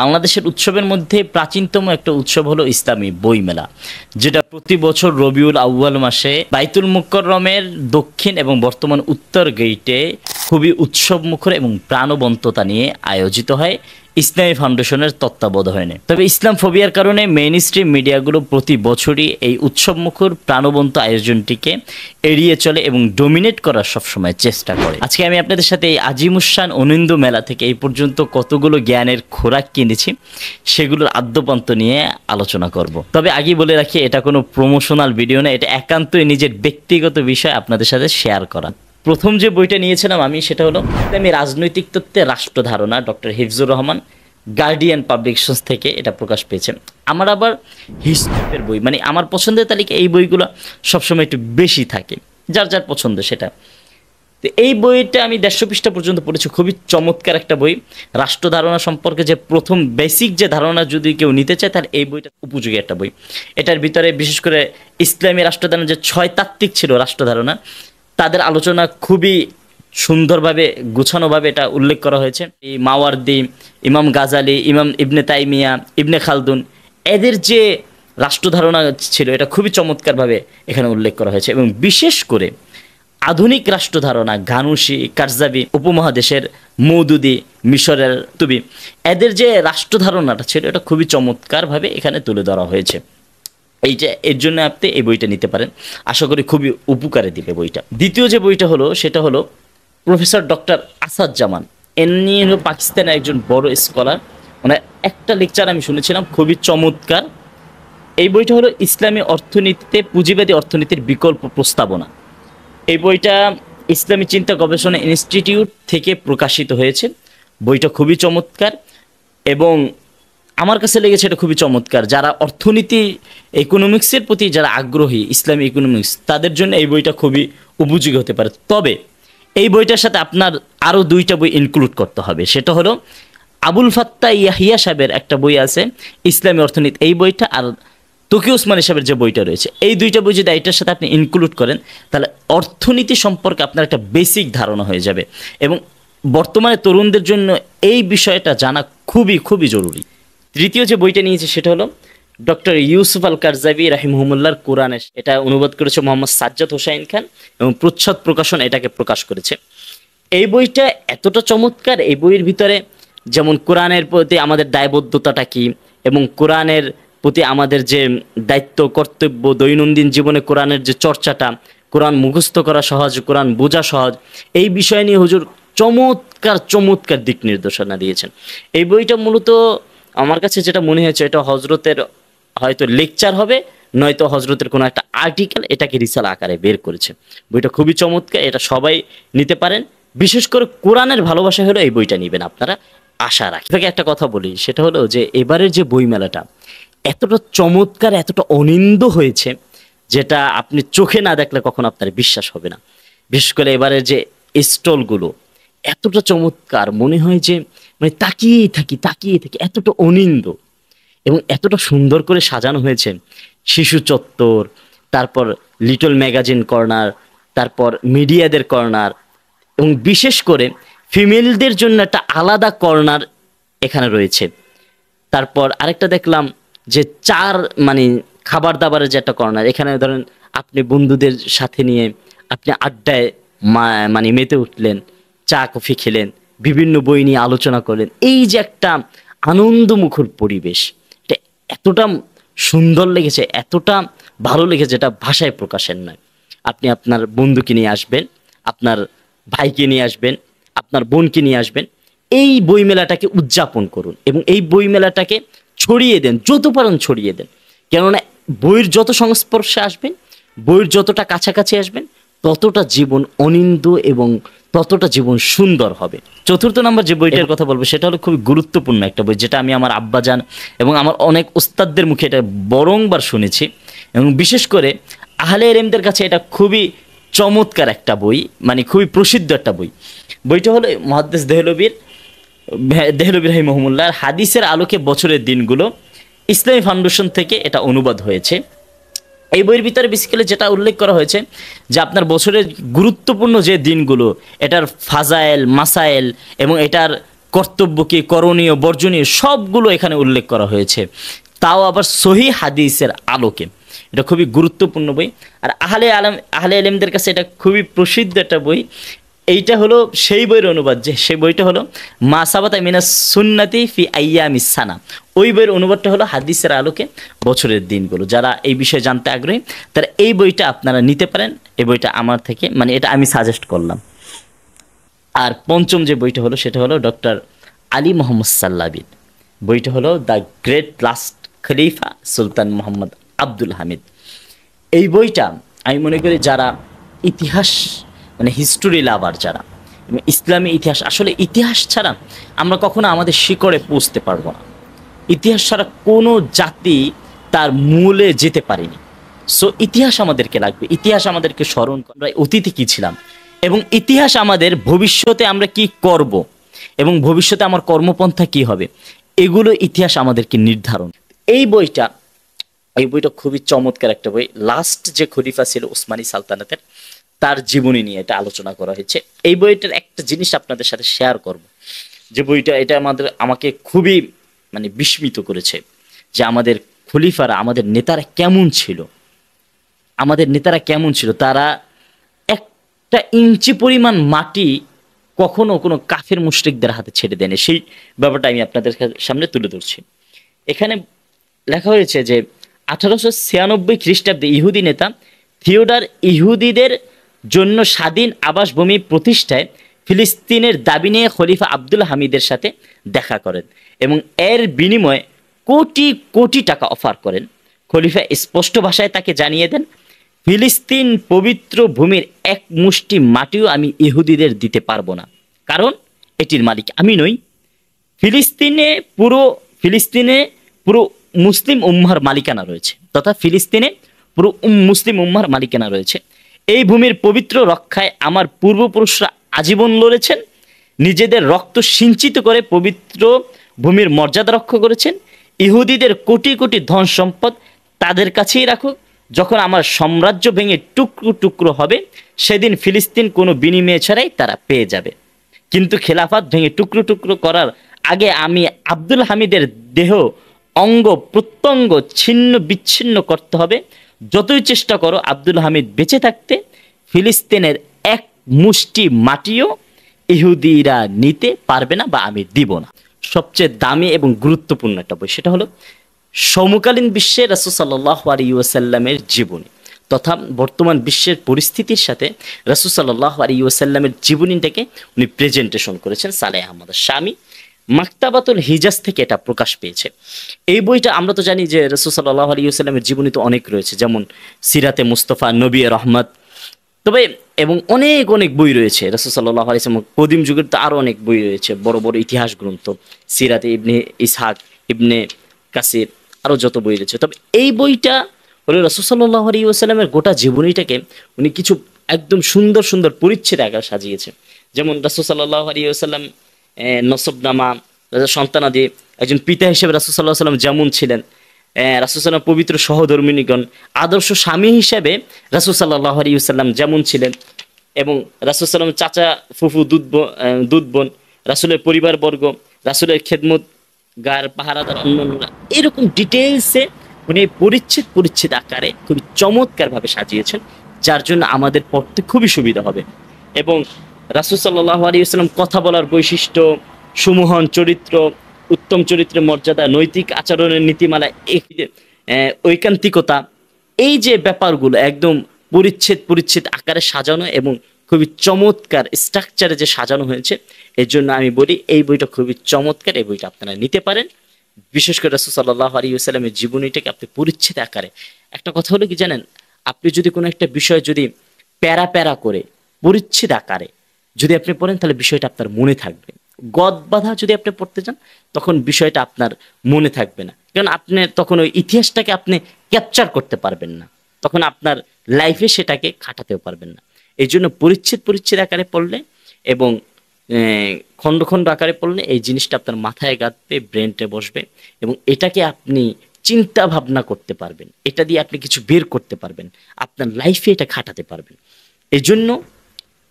বাংলাদেশের উৎসবের মধ্যে প্রাচীনতম একটা উৎসব হলো ইসলামী বইমেলা, যেটা প্রতি বছর রবিউল আউয়াল মাসে বাইতুল মুকাররমের দক্ষিণ এবং বর্তমান উত্তর গেইটে খুবই উৎসব মুখর এবং প্রাণবন্ততা নিয়ে আয়োজিত হয় ইসলামী ফাউন্ডেশনের তত্ত্বাবধানে। তবে ইসলাম ফোবিয়ার কারণে মেইন স্ট্রিম মিডিয়াগুলো প্রতি বছরই এই উৎসব মুখর প্রাণবন্ত আয়োজনটিকে এড়িয়ে চলে এবং ডোমিনেট করার সবসময় চেষ্টা করে। আজকে আমি আপনাদের সাথে এই আজিমুসান অনিন্দ মেলা থেকে এই পর্যন্ত কতগুলো জ্ঞানের খোরাক কিনেছি সেগুলোর আদ্যপান্ত নিয়ে আলোচনা করব। তবে আগেই বলে রাখি, এটা কোনো প্রমোশনাল ভিডিও না, এটা একান্তই নিজের ব্যক্তিগত বিষয় আপনাদের সাথে শেয়ার করা। প্রথম যে বইটা নিয়েছিলাম আমি, সেটা হলো ইসলামী রাজনৈতিক তত্ত্বে রাষ্ট্র ধারণা, doctor Hifzur Rahman, guardian publications থেকে এটা প্রকাশ পেয়েছে। আমার আবার হিস্ট্রির বই, মানে আমার পছন্দের তালিকা এই বইগুলো সবসময় একটু বেশি থাকে, যার যার পছন্দ সেটা। তো এই বইটা আমি 150 পৃষ্ঠা পর্যন্ত পড়েছি, খুবই চমৎকার একটা বই। রাষ্ট্র ধারণা সম্পর্কে যে প্রথম বেসিক যে ধারণা যদি কেউ নিতে চায়, তাহলে এই বইটা উপযোগী একটা বই। এটার ভিতরে বিশেষ করে ইসলামী রাষ্ট্রধারণা যে 6 তাত্ত্বিক ছিল রাষ্ট্রধারণা, তাদের আলোচনা খুবই সুন্দরভাবে গুছানোভাবে এটা উল্লেখ করা হয়েছে। এই মাওয়ার্দি, ইমাম গাজালি, ইমাম ইবনে তাইমিয়া, ইবনে খালদুন, এদের যে রাষ্ট্রধারণা ছিল এটা খুবই চমৎকারভাবে এখানে উল্লেখ করা হয়েছে। এবং বিশেষ করে আধুনিক রাষ্ট্রধারণা গানুসি, কারজাবি, উপমহাদেশের মৌদুদি, মিশরের তুবি, এদের যে রাষ্ট্রধারণাটা ছিল এটা খুবই চমৎকারভাবে এখানে তুলে ধরা হয়েছে। এইটা এর জন্য আপনি এই বইটা নিতে পারেন, আশা করি খুবই উপকারে দিবে বইটা। দ্বিতীয় যে বইটা হলো সেটা হলো প্রফেসর ডক্টর আসাদুজ্জামান, এমনি হলো পাকিস্তানের একজন বড় স্কলার, মানে একটা লেকচার আমি শুনেছিলাম খুবই চমৎকার। এই বইটা হলো ইসলামী অর্থনীতিতে পুঁজিবাদী অর্থনীতির বিকল্প প্রস্তাবনা। এই বইটা ইসলামী চিন্তা গবেষণা ইনস্টিটিউট থেকে প্রকাশিত হয়েছে। বইটা খুবই চমৎকার এবং আমার কাছে লেগেছে এটা খুবই চমৎকার। যারা অর্থনীতি, ইকোনমিক্সের প্রতি যারা আগ্রহী, ইসলামী ইকোনমিক্স, তাদের জন্য এই বইটা খুবই উপযোগী হতে পারে। তবে এই বইটার সাথে আপনার আরও 2টা বই ইনক্লুড করতে হবে। সেটা হলো আবুল ফাত্তা ইয়াহিয়া সাহেবের একটা বই আছে ইসলামী অর্থনীতি, এই বইটা, আর তকি ওসমানী সাহেবের যে বইটা রয়েছে, এই 2টা বই যদি এটার সাথে আপনি ইনক্লুড করেন, তাহলে অর্থনীতি সম্পর্কে আপনার একটা বেসিক ধারণা হয়ে যাবে। এবং বর্তমানে তরুণদের জন্য এই বিষয়টা জানা খুবই খুবই জরুরি। তৃতীয় যে বইটা নিয়েছে সেটা হলো ডক্টর ইউসুফ আল কারজাবি রাহিমাহুল্লাহর কোরআনে। এটা অনুবাদ করেছে মোহাম্মদ সাজ্জাদ হোসাইন খান এবং প্রচ্ছদ প্রকাশন এটাকে প্রকাশ করেছে। এই বইটা এতটা চমৎকার, এই বইয়ের ভিতরে যেমন কোরআনের প্রতি আমাদের দায়বদ্ধতাটা কী এবং কোরআনের প্রতি আমাদের যে দায়িত্ব কর্তব্য, দৈনন্দিন জীবনে কোরআনের যে চর্চাটা, কোরআন মুখস্থ করা সহজ, কোরআন বোঝা সহজ, এই বিষয় নিয়ে হুজুর চমৎকার চমৎকার দিক নির্দেশনা দিয়েছেন। এই বইটা মূলত আমার কাছে যেটা মনে হয়েছে, এটা হজরতের হয়তো লেকচার হবে, নয়তো হজরতের কোনো একটা আর্টিকেল এটাকে রিসাল আকারে বের করেছে। বইটা খুবই চমৎকার, এটা সবাই নিতে পারেন। বিশেষ করে কোরআনের ভালোবাসা হলো এই বইটা নেবেন আপনারা, আশা রাখি। তাকে একটা কথা বলি, সেটা হলো যে এবারের যে বইমেলাটা এতটা চমৎকার, এতটা অনিন্দ হয়েছে, যেটা আপনি চোখে না দেখলে কখনো আপনার বিশ্বাস হবে না। বিশেষ করে এবারের যে স্টলগুলো এতটা চমৎকার, মনে হয় যে মানে তাকিয়েই থাকি, এতটা অনিন্দ এবং এতটা সুন্দর করে সাজানো হয়েছে। শিশু চত্বর, তারপর লিটল ম্যাগাজিন কর্নার, তারপর মিডিয়াদের কর্নার এবং বিশেষ করে ফিমেলদের জন্য একটা আলাদা কর্নার এখানে রয়েছে। তারপর আরেকটা দেখলাম যে মানে খাবার দাবারের যে একটা কর্নার, এখানে ধরেন আপনি বন্ধুদের সাথে নিয়ে আপনি আড্ডায় মানে মেতে উঠলেন, চা কফি খেলেন, বিভিন্ন বই নিয়ে আলোচনা করলেন। এই যে একটা আনন্দমুখর পরিবেশ, এটা এতটা সুন্দর লেগেছে, এতটা ভালো লেগেছে, এটা ভাষায় প্রকাশের নয়। আপনি আপনার বন্ধুকে নিয়ে আসবেন, আপনার ভাইকে নিয়ে আসবেন, আপনার বোনকে নিয়ে আসবেন, এই বইমেলাটাকে উদযাপন করুন এবং এই বইমেলাটাকে ছড়িয়ে দেন, যত পারেন ছড়িয়ে দেন। কেননা বইয়ের যত সংস্পর্শে আসবেন, বইয়ের যতটা কাছাকাছি আসবেন, ততটা জীবন অনিন্দ এবং ততটা জীবন সুন্দর হবে। চতুর্থ নম্বর যে বইটার কথা বলবো সেটা হলো খুবই গুরুত্বপূর্ণ একটা বই, যেটা আমি আমার আব্বাজান এবং আমার অনেক উস্তাদদের মুখে এটা বরংবার শুনেছি এবং বিশেষ করে আহলে ইলমদের কাছে এটা খুবই চমৎকার একটা বই, মানে খুবই প্রসিদ্ধ একটা বই। বইটা হলো মুহাদ্দিস দেহলভী রাহিমাহুল্লাহ হাদিসের আলোকে বছরের দিনগুলো, ইসলামী ফাউন্ডেশন থেকে এটা অনুবাদ হয়েছে। এই বইয়ের ভিতরে বেসিক্যালি যেটা উল্লেখ করা হয়েছে যে আপনার বছরের গুরুত্বপূর্ণ যে দিনগুলো, এটার ফাজায়েল, মাসায়েল এবং এটার কর্তব্য কি, করণীয়, বর্জনীয় সবগুলো এখানে উল্লেখ করা হয়েছে, তাও আবার সহিহ হাদিসের আলোকে। এটা খুবই গুরুত্বপূর্ণ বই। আর আহলে ইলমদের কাছে এটা খুবই প্রসিদ্ধ একটা বই। এইটা হলো সেই বইয়ের অনুবাদ, যে সেই বইটা হলো মা সাবাতা মিনাস সুন্নাতি ফি আইয়ামিস সানা। ওই বইয়ের অনুবাদটা হলো হাদিসের আলোকে বছরের দিনগুলো। যারা এই বিষয়ে জানতে আগ্রহী তারা এই বইটা আপনারা নিতে পারেন। এই বইটা আমার থেকে, মানে এটা আমি সাজেস্ট করলাম। আর পঞ্চম যে বইটা হলো সেটা হলো ডক্টর আলী মোহাম্মদ সাল্লাবির। বইটা হলো দ্য গ্রেট লাস্ট খলিফা সুলতান মোহাম্মদ আব্দুল হামিদ। এই বইটা আমি মনে করি যারা ইতিহাস, মানে হিস্টোরি লাভার যারা, এবং ইসলামী ইতিহাস, আসলে ইতিহাস ছাড়া আমরা কখনো আমাদের শিকড়ে পৌঁছতে পারবো না। ইতিহাস ছাড়া কোনো জাতি তার মূলে যেতে পারেনি। সো ইতিহাস আমাদেরকে লাগবে, ইতিহাস আমাদেরকে স্মরণ করা, অতীতে কী ছিলাম, এবং ইতিহাস আমাদের ভবিষ্যতে আমরা কি করব এবং ভবিষ্যতে আমার কর্মপন্থা কি হবে, এগুলো ইতিহাস আমাদেরকে নির্ধারণ। এই বইটা খুবই চমৎকার একটা বই। লাস্ট যে খলিফা ছিল উসমানী সালতানাতের, তার জীবনী নিয়ে এটা আলোচনা করা হয়েছে। এই বইটার একটা জিনিস আপনাদের সাথে শেয়ার করব, যে বইটা এটা আমাকে খুবই মানে বিস্মিত করেছে, যে আমাদের খলিফারা, আমাদের নেতারা কেমন ছিল। তারা একটা ইঞ্চি পরিমাণ মাটি কখনো কোনো কাফের মুশরিকদের হাতে ছেড়ে দেয়নি। সেই ব্যাপারটা আমি আপনাদের সামনে তুলে ধরছি। এখানে লেখা হয়েছে যে 1896 খ্রিস্টাব্দে ইহুদি নেতা থিওডর ইহুদিদের জন্য স্বাধীন আবাসভূমি প্রতিষ্ঠায় ফিলিস্তিনের দাবি নিয়ে খলিফা আব্দুল হামিদের সাথে দেখা করেন এবং এর বিনিময়ে কোটি কোটি টাকা অফার করেন। খলিফা স্পষ্ট ভাষায় তাকে জানিয়ে দেন, ফিলিস্তিন পবিত্র ভূমির এক মুষ্টি মাটিও আমি ইহুদিদের দিতে পারবো না, কারণ এটির মালিক আমি নই। ফিলিস্তিনে পুরো মুসলিম উম্মাহর মালিকানা রয়েছে, তথা ফিলিস্তিনে পুরো মুসলিম উম্মাহর মালিকানা রয়েছে। এই ভূমির পবিত্র রক্ষায় আমার পূর্বপুরুষরা আজীবন লড়েছেন, নিজেদের রক্ত সিঞ্চিত করে পবিত্র ভূমির মর্যাদা রক্ষা করেছেন। ইহুদিদের কোটি কোটি ধন সম্পদ তাদের কাছেই রাখুক, যখন আমার সাম্রাজ্য ভেঙে টুকরো টুকরো হবে সেদিন ফিলিস্তিন কোনো বিনিময় ছাড়াই তারা পেয়ে যাবে। কিন্তু খেলাফত ভেঙে টুকরো টুকরো করার আগে আমি আব্দুল হামিদের দেহ অঙ্গ প্রত্যঙ্গ ছিন্ন বিচ্ছিন্ন করতে হবে। যতই চেষ্টা করো আব্দুল হামিদ বেঁচে থাকতে ফিলিস্তিনের এক মুষ্টি মাটিও ইহুদিরা নিতে পারবে না বা আমি দিব না। সবচেয়ে দামি এবং গুরুত্বপূর্ণ একটা বই, সেটা হলো সমকালীন বিশ্বে রাসূল সাল্লাল্লাহু আলাইহি ওয়াসাল্লামের জীবনী তথা বর্তমান বিশ্বের পরিস্থিতির সাথে রাসূল সাল্লাল্লাহু আলাইহি ওয়াসাল্লামের জীবনীটাকে উনি প্রেজেন্টেশন করেছেন। সালেহ আহমদ শামী মাকতাবাতুল হিজাজ থেকে এটা প্রকাশ পেয়েছে। এই বইটা আমরা তো জানি যে রাসূল সাল্লাল্লাহু আলাইহি ওয়াসাল্লামের জীবনী তো অনেক রয়েছে, যেমন সিরাতে মুস্তাফা, নবী রহমত, তবে এবং অনেক অনেক বই রয়েছে রাসূল সাল্লাল্লাহু আলাইহি ওয়াসাল্লাম কদিম যুগের, তো আরও অনেক বই রয়েছে, বড় বড় ইতিহাস গ্রন্থ, সিরাতে ইবনে ইসহাক, ইবনে কাসির, আরও যত বই রয়েছে। তবে এই বইটা হলো রাসূল সাল্লাল্লাহু আলাইহি ওয়াসাল্লামের গোটা জীবনীটাকে উনি কিছু একদম সুন্দর সুন্দর পরিচ্ছেদ আকারে সাজিয়েছে। যেমন রাসূল সাল্লাল্লাহু আলাইহি ওয়াসাল্লাম নসবনামা, সন্তানাদি, একজন পিতা হিসেবে রাসূল সাল্লাল্লাহু আলাইহি ওয়াসাল্লাম যেমন ছিলেন, রাসূল সাল্লাল্লাহু পবিত্র সহধর্মিণীগণ, আদর্শ স্বামী হিসেবে রাসূল সাল্লাল্লাহু আলাইহি ওয়াসাল্লাম যেমন ছিলেন, এবং রাসূল সাল্লাল্লাহু চাচা, ফুফু, দুধ বোন, রাসূলের পরিবারবর্গ, রাসূলের খেদমত গার, পাহারাদার, অন্যান্যরা, এরকম ডিটেলসে উনি পরিচ্ছেদ আকারে খুবই চমৎকারভাবে সাজিয়েছেন, যার জন্য আমাদের পড়তে খুবই সুবিধা হবে। এবং রাসূল সাল্লাল্লাহু আলাইহি ওয়াসাল্লাম কথা বলার বৈশিষ্ট্য, সুমহান চরিত্র, উত্তম চরিত্রের মর্যাদা, নৈতিক আচরণের নীতিমালা, ঐকান্তিকতা, এই যে ব্যাপারগুলো একদম পরিচ্ছেদ আকারে সাজানো এবং খুবই চমৎকার স্ট্রাকচারে যে সাজানো হয়েছে, এর জন্য আমি বলি এই বইটা খুবই চমৎকার। এই বইটা আপনারা নিতে পারেন। বিশেষ করে রাসূল সাল্লাল্লাহু আলাইহি ওয়াসাল্লামের জীবনীটাকে আপনি পরিচ্ছেদ আকারে, একটা কথা হলো কি জানেন, আপনি যদি কোনো একটা বিষয় যদি প্যারা করে পরিচ্ছেদ আকারে যদি আপনি পড়েন, তাহলে বিষয়টা আপনার মনে থাকবে। গদ বাঁধা যদি আপনি পড়তে চান, তখন বিষয়টা আপনার মনে থাকবে না, কারণ আপনি তখন ওই ইতিহাসটাকে আপনি ক্যাপচার করতে পারবেন না, তখন আপনার লাইফে সেটাকে খাটাতেও পারবেন না। এই জন্য পরিচ্ছেদ আকারে পড়লে এবং খণ্ড খণ্ড আকারে পড়লে এই জিনিসটা আপনার মাথায় গাঁথবে, ব্রেনটে বসবে, এবং এটাকে আপনি চিন্তা ভাবনা করতে পারবেন, এটা দিয়ে আপনি কিছু বের করতে পারবেন, আপনার লাইফে এটা খাটাতে পারবেন। এই জন্য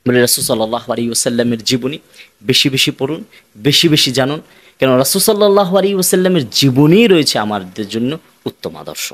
বলে রাসূল সাল্লাল্লাহু আলাইহি ওয়াসাল্লামের জীবনী বেশি বেশি পড়ুন, বেশি বেশি জানুন, কেন রাসূল সাল্লাল্লাহু আলাইহি ওয়াসাল্লামের জীবনীই রয়েছে আমাদের জন্য উত্তম আদর্শ।